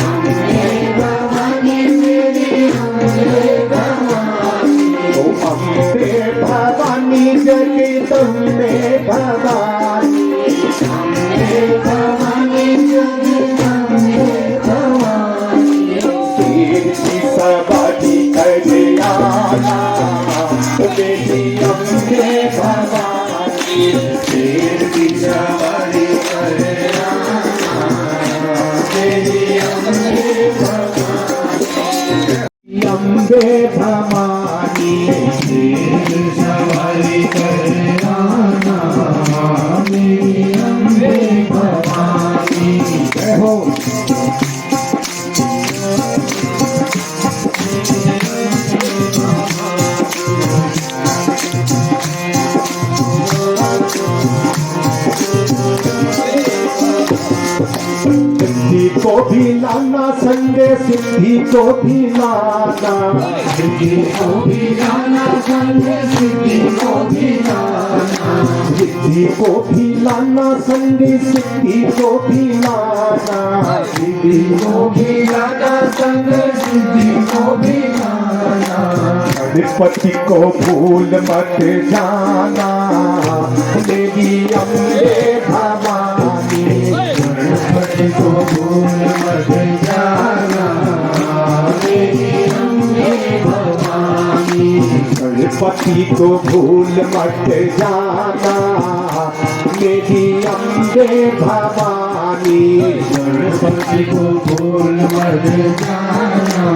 [SPEAKER 1] अम्बे भवानी, मेरी अम्बे भवानी, ओ अम्बे भवानी, जगदम्बे भवानी, अम्बे भवानी, जगदम्बे भवानी, तेरी सवारी करे आना, मेरी अम्बे भवानी, तेरी सवारी करे आना, मेरी अम्बे भवानी, अम्बे भवानी, तेरी सवारी करे आना, मेरी अम्बे भवानी। जय हो। सिद्धि को भी लाना संगे, सिद्धि को भी लाना, सिद्धि को भी लाना संगे, सिद्धि को भी लाना, सिद्धि को भी लाना संगे, सिद्धि को भी लाना, सिद्धि को भी लाना संगे, सिद्धि को भी लाना, गणपति को भूल मत जाना, देवी अम्बे भवानी, गणपति को भूल मत जाना, देवी अम्बे भवानी, पति को भूल मत जाना मेरी अम्बे भवानी,
[SPEAKER 3] गणपति को भूल मत जाना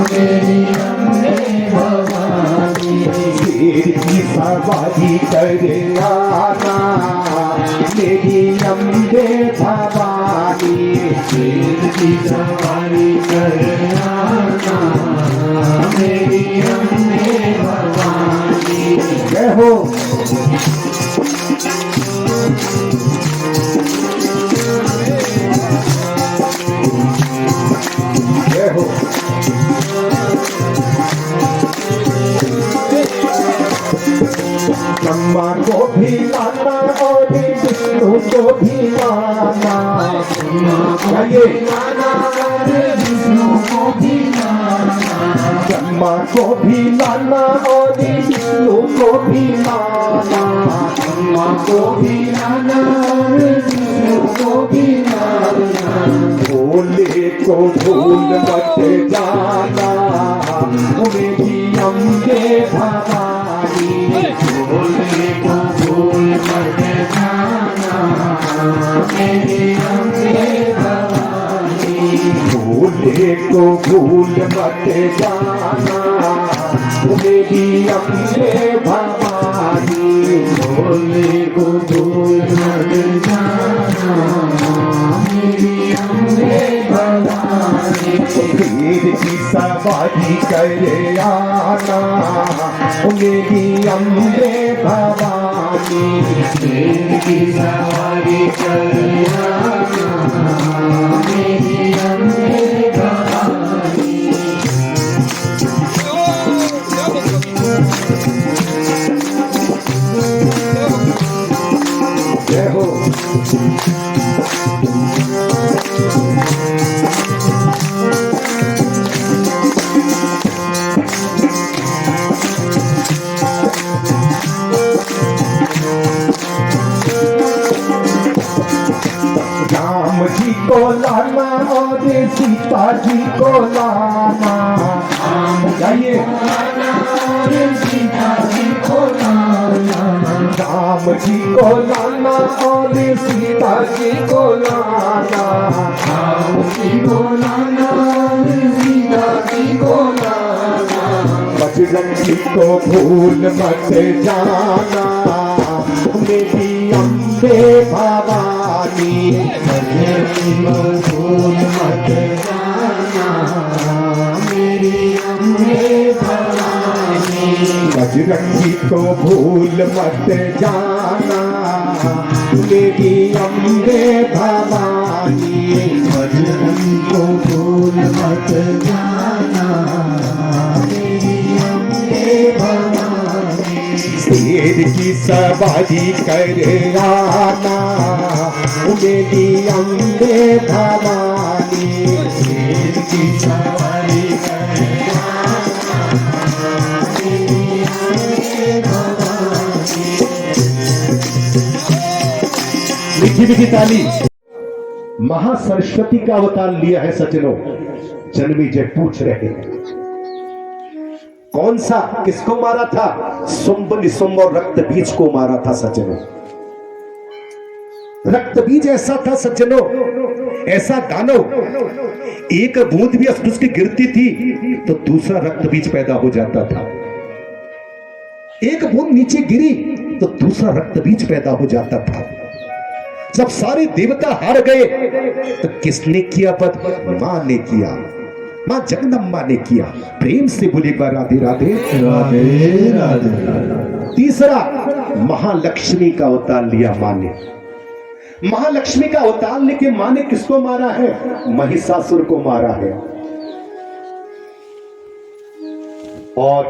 [SPEAKER 3] मेरी अम्बे भवानी,
[SPEAKER 1] शेर की सवारी करे आना मेरी अम्बे भवानी,
[SPEAKER 3] शेर की सवारी कर आना मेरी अम्बे भवानी।
[SPEAKER 1] जय हो। जय हो। ब्रह्मा को भी लाना और विष्णु को भी लाना, गाइए।
[SPEAKER 3] विष्णु को भी लाना,
[SPEAKER 1] ब्रह्मा को भी लाना और विष्णु को भी लाना,
[SPEAKER 3] ब्रह्मा को भी लाना विष्णु को भी लाना,
[SPEAKER 1] भोले को भूल मत जाना मेरी अम्बे भवानी,
[SPEAKER 3] भोले को भूल मत जाना मेरी अम्बे भवानी,
[SPEAKER 1] भोले को भूल मत जाना मेरी अम्बे भवानी,
[SPEAKER 3] भोले को भूल मत जाना मेरी अम्बे भवानी,
[SPEAKER 1] शेर की सवारी करे आना मेरी अम्बे भवानी,
[SPEAKER 3] शेर की सवारी कर आना मेरी अम्बे भवानी।
[SPEAKER 1] जय हो। राम जी को लाना और सीता जी को लाना, जाइए।
[SPEAKER 3] सीता जी को लाना,
[SPEAKER 1] राम जी को लाना और सीता जी को लाना,
[SPEAKER 3] राम जी को लाना सीता जी को लाना,
[SPEAKER 1] बजरंगी को भूल मत जाना मेरी अम्बे भवानी,
[SPEAKER 3] बजरंगी को भूल मत जाना मेरी अम्बे भवानी,
[SPEAKER 1] बजरंगी को भूल मत जाना मेरी अम्बे भवानी,
[SPEAKER 3] बजरंगी को भूल मत जाना मेरी अम्बे भवानी,
[SPEAKER 1] शेर की सवारी करे आना मेरी अम्बे भवानी,
[SPEAKER 3] शेर की सवारी कर आना मेरी अम्बे भवानी।
[SPEAKER 1] मीठी मीठी ताली। महासरस्वती का अवतार लिया है सज्जनों। जन्मी जय पूछ रहे हैं कौन सा, किसको मारा था? सुंभ निसुंभ और रक्त बीज को मारा था सज्जनों। रक्त बीज ऐसा था सज्जनों, ऐसा दानव, एक बूंद भी उसकी गिरती थी तो दूसरा रक्त बीज पैदा हो जाता था। एक बूंद नीचे गिरी तो दूसरा रक्त बीज पैदा हो जाता था। जब सारे देवता हार गए तो किसने किया वध? मां ने किया, मां जगदम्बा ने किया। प्रेम से बोले एक बार राधे राधे
[SPEAKER 3] राधे राधे।
[SPEAKER 1] तीसरा, महालक्ष्मी का अवतार लिया मां ने। महालक्ष्मी का अवतार लेके मां ने किसको मारा है? महिषासुर को मारा है। और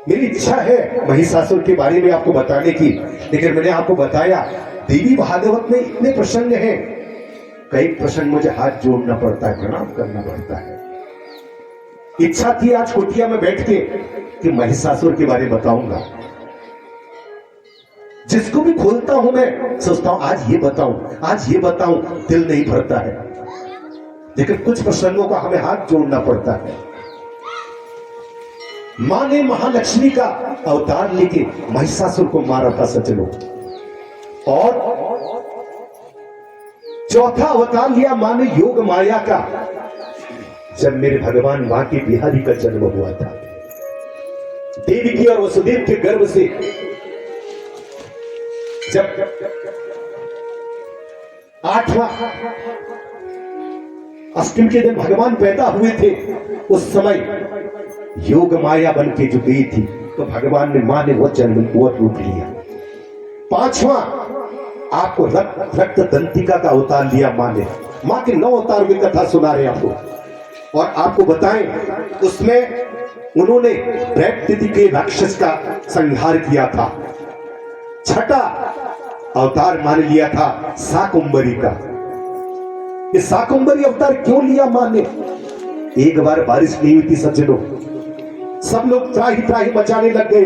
[SPEAKER 1] मेरी इच्छा है महिषासुर के बारे में आपको बताने की, लेकिन मैंने आपको बताया देवी भागवत में इतने प्रसंग हैं, कई प्रसंग मुझे हाथ जोड़ना पड़ता है, प्रणाम करना पड़ता है। इच्छा थी आज कुटिया में बैठ के कि महिषासुर के बारे में बताऊंगा। जिसको भी खोलता हूं मैं सोचता हूं आज ये बताऊं, आज ये बताऊं, दिल नहीं भरता है। लेकिन कुछ प्रसंगों का हमें हाथ जोड़ना पड़ता है। मां ने महालक्ष्मी का अवतार लेके महिषासुर को मारा था सज्जनों। और चौथा अवतार लिया मां ने योग माया का, जब मेरे भगवान मां के बिहारी का जन्म हुआ था। देवी की और वसुदेव के गर्भ से जब 8वां अष्टमी के दिन भगवान पैदा हुए थे, उस समय योग माया बन के जो गई थी, तो भगवान ने मां ने वो जन्म वो रूप लिया। 5वां आपको रक्त दंतिका का अवतार लिया मां ने। मां के 9 अवतार की कथा सुना रहे आपको। और आपको बताएं, उसमें उन्होंने ब्रैक्तिथि के राक्षस का संहार किया था। 6ठा अवतार मान लिया था शाकंभरी का। ये शाकंभरी अवतार क्यों लिया मां ने? एक बार बारिश नहीं हुई थी सज्जनों, सब लोग त्राही त्राही मचाने लग गए।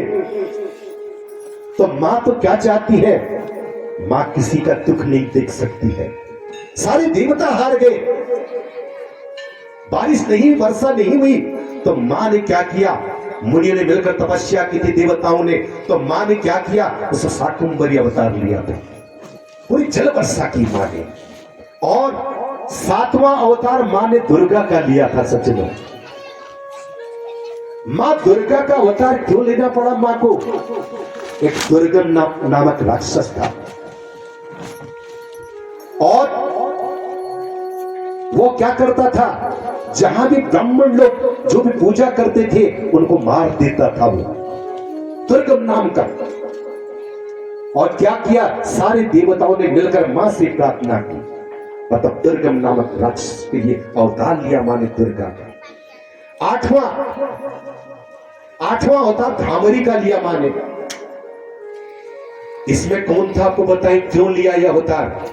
[SPEAKER 1] तो मां तो क्या चाहती है? मां किसी का दुख नहीं देख सकती है। सारे देवता हार गए, बारिश नहीं, वर्षा नहीं हुई, तो मां ने क्या किया? मुनियों ने मिलकर तपस्या की थी, देवताओं ने। तो मां ने क्या किया? उस शाकंभरी अवतार लिया था, पूरी जल वर्षा की मां ने। और 7वां अवतार मां ने दुर्गा का लिया था सज्जनों। मां दुर्गा का अवतार क्यों लेना पड़ा मां को? एक दुर्गम नामक राक्षस था, और वो क्या करता था? जहां भी ब्राह्मण लोग जो भी पूजा करते थे, उनको मार देता था वो, दुर्गम नाम का। और क्या किया? सारे देवताओं ने मिलकर मां से प्रार्थना की, मतलब दुर्गम नामक राक्षस के लिए अवतार लिया मां ने दुर्गा का। 8वां अवतार भ्रामरी का लिया मां ने। इसमें कौन था आपको बताएं क्यों लिया यह अवतार?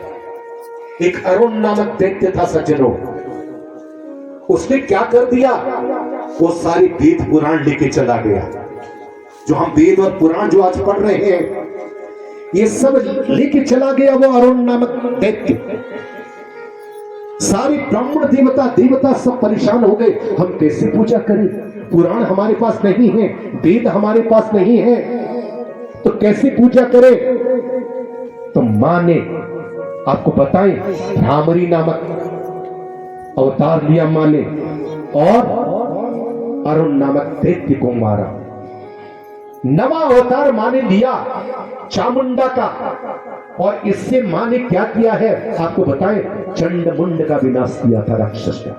[SPEAKER 1] एक अरुण नामक दैत्य था सज्जनों। उसने क्या कर दिया? वो सारे वेद पुराण लेके चला गया। जो हम वेद और पुराण जो आज पढ़ रहे हैं, ये सब लेके चला गया वो अरुण नामक दैत्य। सारे ब्राह्मण देवता सब परेशान हो गए, हम कैसे पूजा करें? पुराण हमारे पास नहीं है, वेद हमारे पास नहीं है, तो कैसे पूजा करें? तो मां ने, आपको बताएं, भ्रामरी नामक अवतार लिया मां ने, और अरुण नामक दैत्य को मारा। 9वां अवतार मां ने लिया चामुंडा का, और इससे मां ने क्या किया है आपको बताएं? चंड मुंड का विनाश किया था राक्षस का।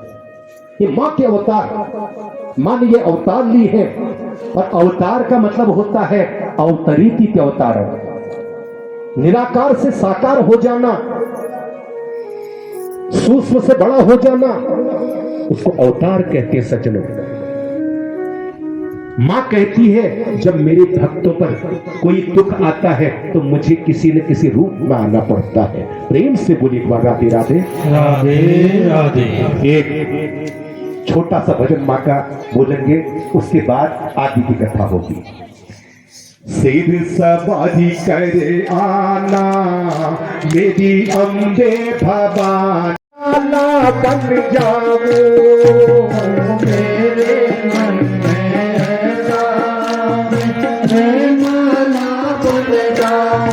[SPEAKER 1] ये मां के अवतार, मां ने ये अवतार ली है। और अवतार का मतलब होता है अवतरीति के अवतार, निराकार से साकार हो जाना, सूक्ष्म से बड़ा हो जाना, उसको अवतार कहते हैं सज्जनों। मां कहती है, जब मेरे भक्तों पर कोई दुख आता है तो मुझे किसी न किसी रूप में आना पड़ता है। प्रेम से बोलिए एक बार राधे राधे
[SPEAKER 5] राधे राधे।
[SPEAKER 1] एक छोटा सा भजन मां का बोलेंगे, उसके बाद आदि की कथा होगी। सिर सवारी करे आना मेरी अम्बे भवानी, बन जाओ मेरे मन में माला बन जाओ,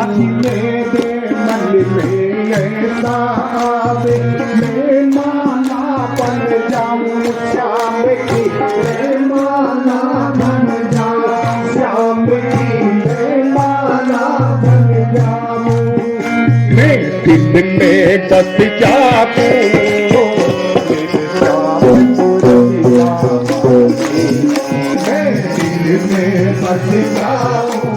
[SPEAKER 1] मेरे मन में ऐसा आवे मैं माला बन जाऊं, श्याम की मैं माला बन जाऊं, श्याम की मैं माला बन जाऊं, मैं दिल में बस जाऊं, मैं दिल में बस जाऊं,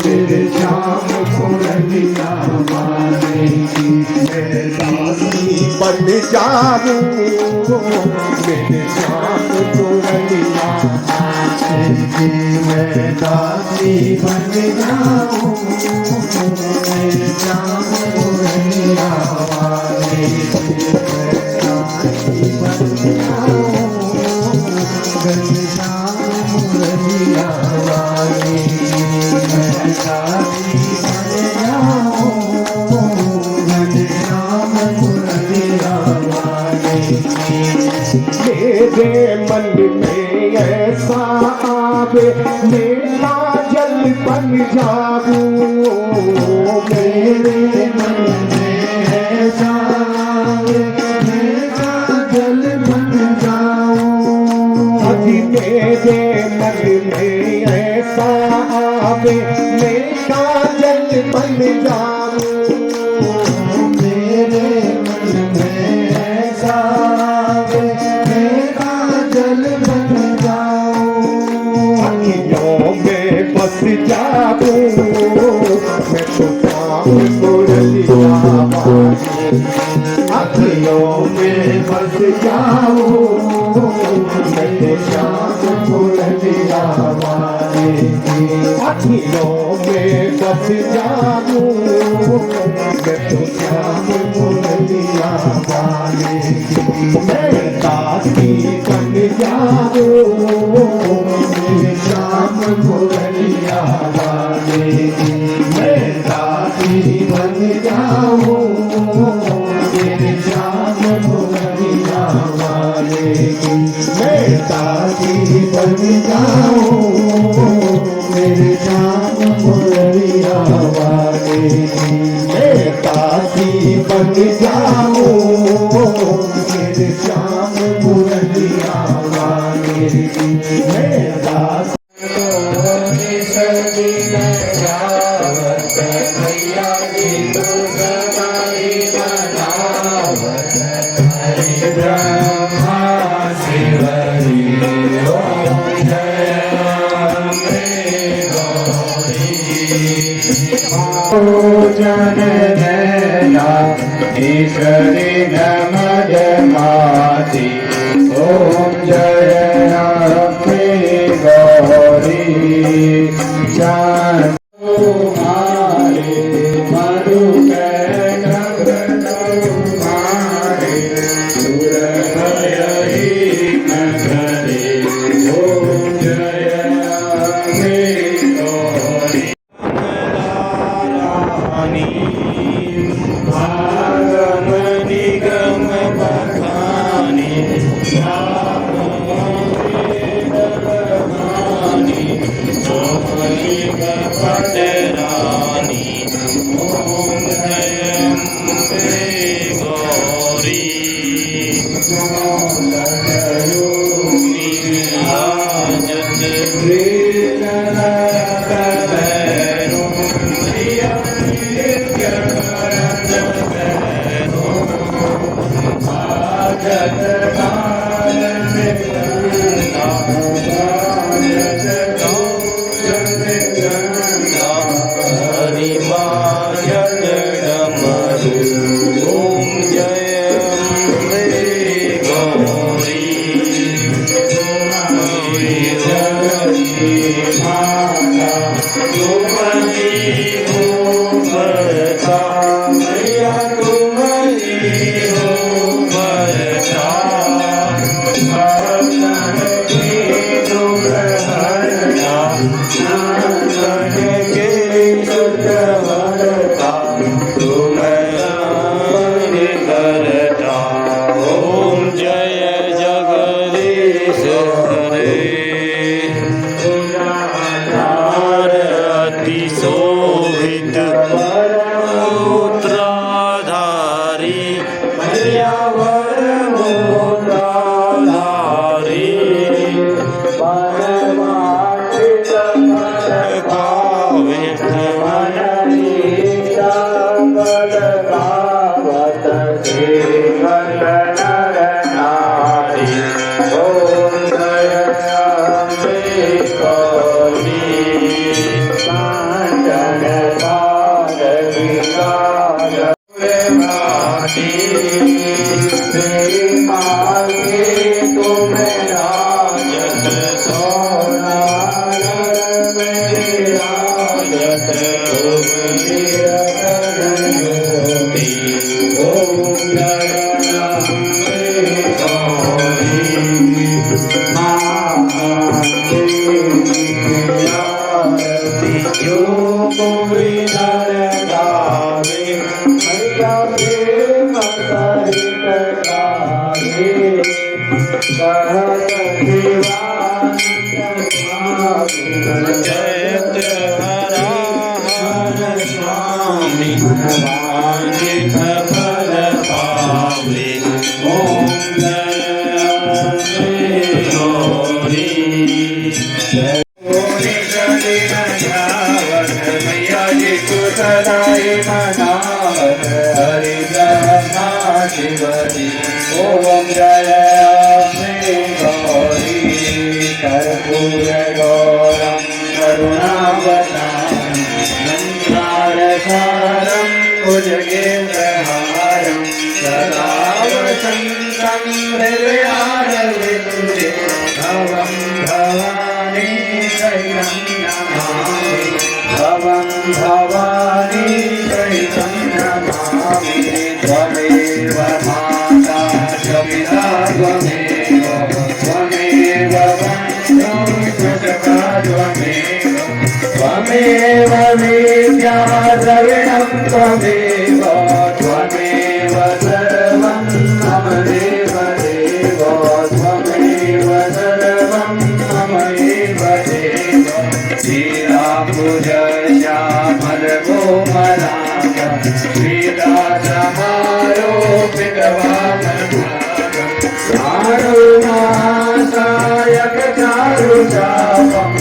[SPEAKER 1] मेरे श्याम पुरनिया वाले की मैं दासी बन जाऊं, मेरे श्याम पुरनिया वाले की मैं दासी बन जाऊं, मेरे श्याम पुरनिया वाले की मैं दासी बन जाऊं, मेरे श्याम पुरनिया वाले की मैं दासी बन जाऊं, मेरे श्याम पुरनिया वाले की। मेरे मन में काजल बन जाऊं,
[SPEAKER 3] मेरे मन में सावे मैं काजल बन जाऊं,
[SPEAKER 1] अखियों में बस जाऊं मैं तो शाम मुरलिया वाली,
[SPEAKER 3] अखियों में बस जाऊं मैं तो श्याम मुरलिया वाले की,
[SPEAKER 1] अखियों में बस जाऊं मैं तो
[SPEAKER 3] श्याम मुरलिया वाले की,
[SPEAKER 1] मैं दासी बन जाऊं
[SPEAKER 3] मेरे श्याम मुरलिया वाले की, मैं दासी बन जाऊं मेरे श्याम मुरलिया वाले की, मैं दासी बन जाऊं मेरे श्याम मुरलिया वाले की,
[SPEAKER 1] मैं दासी बन जाऊं
[SPEAKER 3] मेरे श्याम मुरलिया वाले की, मैं दास
[SPEAKER 5] ईश्वरी नमः माति ओम जय अम्बे गौरी शांति तुम्हारे मधुकर तुम्हारे सुर भय न करे ओम जय अम्बे गौरी भागम निगम बखानी पटरानी ओम जय अम्बे गौरी शोभित उत्तराधारी पर्यावर मोदाधारी जयत हरा हर स्वामी वांछित फल पावे ओम जय गौरी गौरी शरीर जावत सदाई मनावर हरि ब्रह्मा शिवजी ओम जय अम्बे गौरी कर्पूर गौरम करुणावतारम संसारसारम भुजगेन्द्रहारम सदा वसन्तं हृदयारविन्दे भवं भवानी शरणं नमामि भवं भवानी शरणं नमामि त्वमेव माता च पिता त्वमेव त्वमेव वन्द्यो च सखा त्वमेव त्वमेव विद्या द्रविणं त्वमेव त्वमेव सर्वं मम देव देव त्वमेव सर्वं मम एव देव श्रीरामपूजया मलकोमलाक श्रीदासमारोपितवामनागं चारुमासायक चारुचापं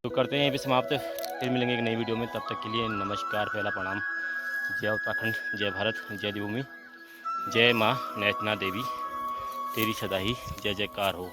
[SPEAKER 2] तो करते हैं यहीं पे समाप्त। फिर मिलेंगे एक नई वीडियो में, तब तक के लिए नमस्कार, पहला प्रणाम। जय उत्तराखंड, जय भारत, जय देवभूमि, जय माँ नैतना देवी, तेरी सदा ही जय जयकार हो।